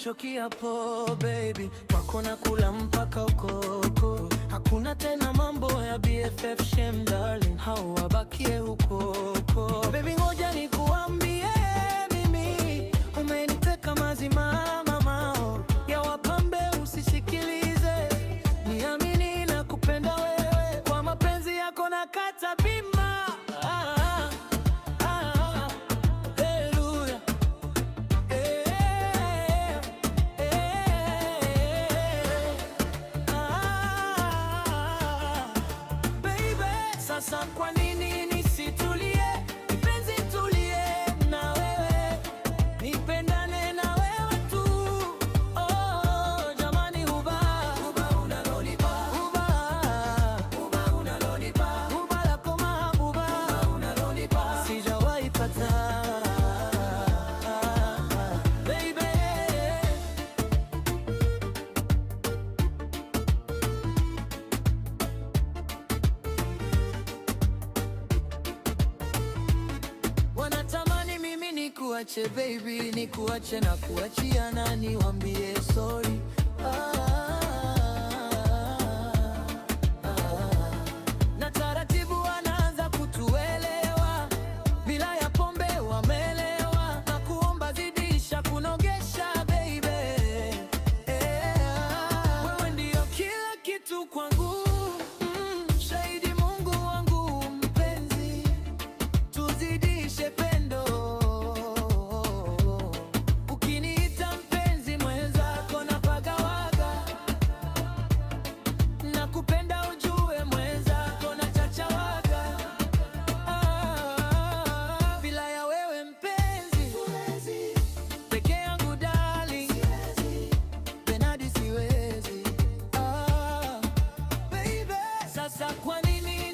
hicho kiapo baby, kwako na kula mpaka ukoko. Hakuna tena mambo ya BFF, shame darling, hao wabakie huko baby. Ngoja nikuambie mimi, umeniteka mazima mamao ya wapambe, usisikilize, niamini na kupenda wewe, kwa mapenzi yako na kata bima. Sasa kwa nini nisitulie? Mpenzi tulie na wewe, nipendane na wewe tu. Oh, jamani huba unalonipa, huba unalonipa, huba lako mahabuba unalonipa, sijawahi pata baby. Wanatamani mimi nikuache baby, nikuache na kuachia nani, wambie sorry. Na taratibu wanaanza kutuelewa, bila ya pombe wamelewa, na kuomba zidisha kunogesha baby. Wewe ndio kila kitu kwangu, shahidi Mungu wangu mpenzi, tuzidishe pendo. Ukiniita mpenzi mwenzako na pagawaga, na kupenda ujue mwenzako na chachawaga. Bila ya wewe mpenzi peke yangu darling, penadi siwezi baby. Sasa kwa nini